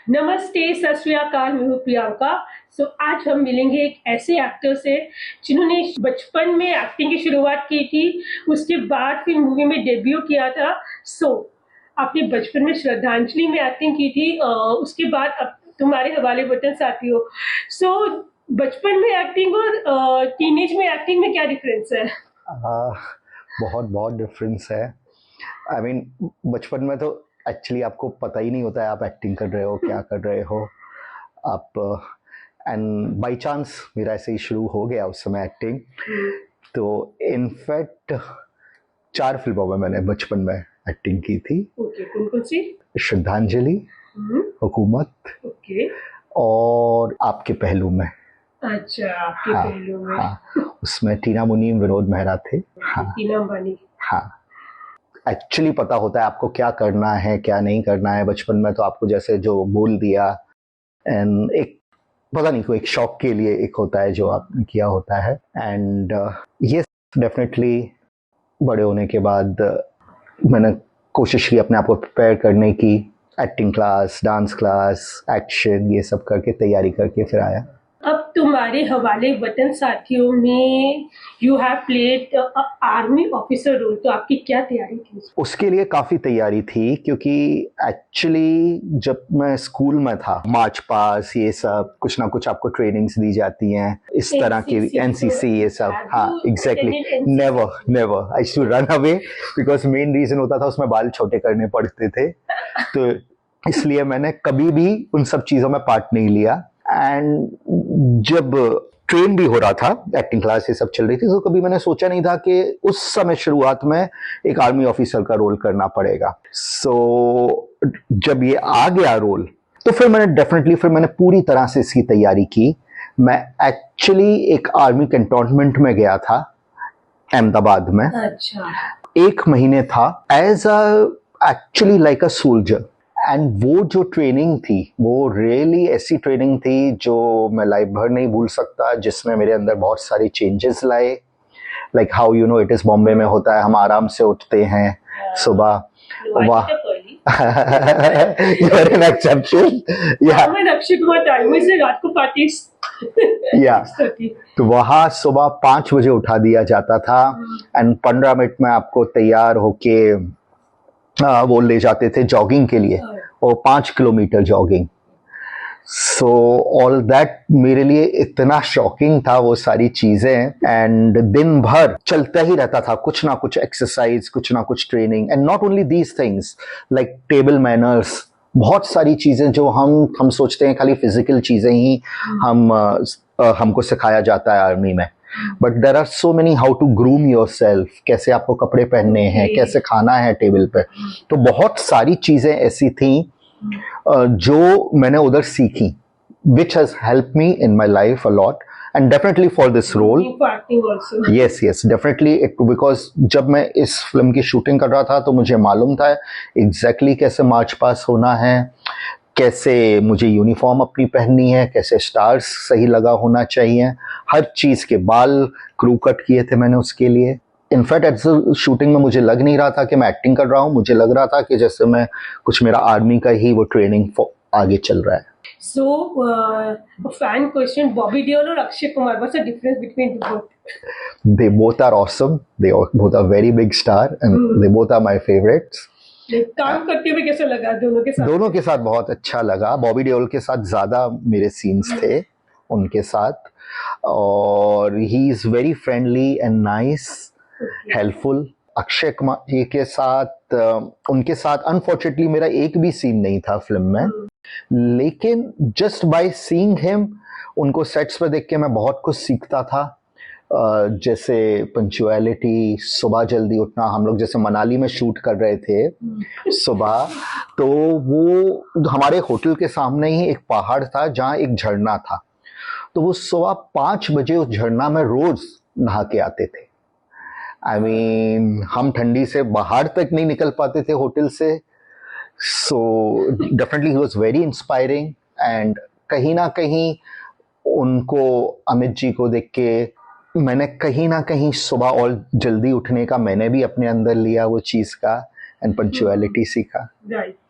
नमस्ते, सत श्री अकाल, मैं हूँ प्रियंका। आज हम मिलेंगे एक ऐसे एक्टर से जिन्होंने बचपन में एक्टिंग की शुरुआत की थी, उसके बाद फिर मूवी में डेब्यू किया था। आपने बचपन में श्रद्धांजलि में एक्टिंग की थी, उसके बाद अब तुम्हारे हवाले वतन साथियों। बचपन में एक्टिंग और टीनेज में एक्टिंग में क्या डिफरेंस है? बहुत बहुत डिफरेंस है। आई मीन बचपन में तो एक्चुअली आपको पता ही नहीं होता है आप एक्टिंग कर रहे हो, क्या कर रहे हो आप। एंड बाय चांस मेरा ऐसे ही शुरू हो गया उस समय एक्टिंग। तो इनफैक्ट 4 फिल्मों में मैंने बचपन में एक्टिंग की थी। कौन कौन सी? श्रद्धांजलि, हुकूमत ओके। और आपके पहलू में। अच्छा, आपके हाँ पहलू में। हाँ, उसमें टीना मुनीम, विनोद मेहरा थे। हाँ टीना अंबानी। हाँ, एक्चुअली पता होता है आपको क्या करना है क्या नहीं करना है। बचपन में तो आपको जैसे जो बोल दिया, एंड एक पता नहीं कोई एक शौक के लिए एक होता है जो आपने किया होता है। एंड ये डेफिनेटली बड़े होने के बाद मैंने कोशिश की अपने आप को प्रिपेयर करने की। Acting class, dance class, action, ये सब करके तैयारी करके फिर आया। अब तुम्हारे हवाले वतन साथियों में you have played army officer role, तो आपकी क्या तैयारी थी? उसके लिए काफ़ी तैयारी थी क्योंकि एक्चुअली जब मैं स्कूल में था, मार्च पास, ये सब कुछ ना कुछ आपको ट्रेनिंग्स दी जाती हैं इस तरह की, एनसीसी ये सब। हाँ exactly, never never I to run away because main reason होता था उसमें बाल छोटे करने पड़ते थे। तो इसलिए मैंने कभी भी उन सब चीज़ों में पार्ट नहीं लिया। एंड जब ट्रेन भी हो रहा था, एक्टिंग क्लास ये सब चल रही थी, तो कभी मैंने सोचा नहीं था कि उस समय शुरुआत में एक आर्मी ऑफिसर का रोल करना पड़ेगा। जब ये आ गया रोल तो फिर मैंने पूरी तरह से इसकी तैयारी की। मैं एक्चुअली एक आर्मी कैंटोनमेंट में गया था अहमदाबाद में। अच्छा। 1 महीने था as a actually like a soldier. And वो जो ट्रेनिंग थी वो रियली ऐसी ट्रेनिंग थी जो मैं लाइफ भर नहीं भूल सकता, जिसने मेरे अंदर बहुत सारी चेंजेस लाए। Like how you know it is, Bombay में होता है हम आराम से उठते हैं सुबह। वाह you're an exception. Yeah. रात को पार्टी। या तो वहाँ सुबह 5 बजे उठा दिया जाता था एंड 15 मिनट में आपको तैयार होके वो ले जाते थे जॉगिंग के लिए, और 5 kilometre jogging. So all that मेरे लिए इतना शॉकिंग था वो सारी चीजें। एंड दिन भर चलता ही रहता था कुछ ना कुछ एक्सरसाइज, कुछ ना कुछ training. And not only these things like table manners, बहुत सारी चीजें जो हम सोचते हैं खाली फिजिकल चीजें ही हमको सिखाया जाता है आर्मी में। But there are so many, how to groom yourself, कैसे आपको कपड़े पहनने हैं, कैसे खाना है टेबल पे। तो बहुत सारी चीजें ऐसी थी जो मैंने उधर सीखी, which has helped me in my life a lot and definitely for this role. Yes, yes, definitely it, because जब मैं इस फिल्म की शूटिंग कर रहा था तो मुझे मालूम था एग्जैक्टली कैसे मार्च पास होना है, कैसे मुझे यूनिफॉर्म अपनी पहननी है, कैसे स्टार्स सही लगा होना चाहिए, हर चीज़ के बाल क्रू कट किए थे मैंने उसके लिए। इनफैक्ट एट शूटिंग में मुझे लग नहीं रहा था कि मैं एक्टिंग कर रहा हूँ, मुझे लग रहा था कि जैसे मैं कुछ मेरा आर्मी का ही वो ट्रेनिंग आगे चल रहा है। So, a fan question: Bobby Deol or Akshay Kumar? What's the difference between both? They both are awesome. They both are very big star, and they both are my favorites. काम करते हुए कैसा लगा दोनों के साथ? दोनों के साथ बहुत अच्छा लगा। बॉबी देओल के साथ ज़्यादा मेरे सीन्स थे उनके साथ, और he is very friendly and nice, helpful. Akshay Kumar ji के साथ उनके साथ अनफॉर्चुनेटली मेरा एक भी सीन नहीं था फिल्म में, लेकिन जस्ट बाय सीइंग हिम, उनको सेट्स पर देख के मैं बहुत कुछ सीखता था। जैसे पंक्चुअलिटी, सुबह जल्दी उठना। हम लोग जैसे मनाली में शूट कर रहे थे सुबह, तो वो हमारे होटल के सामने ही एक पहाड़ था जहाँ एक झरना था, तो वो सुबह 5 बजे उस झरना में रोज नहा के आते थे। आई मीन हम ठंडी से बाहर तक नहीं निकल पाते थे होटल से। So definitely he was very inspiring. And कहीं ना कहीं उनको, अमित जी को देख के मैंने कहीं ना कहीं सुबह और जल्दी उठने का मैंने भी अपने अंदर लिया वो चीज़ का, एंड पंक्चुअलिटी सीखा।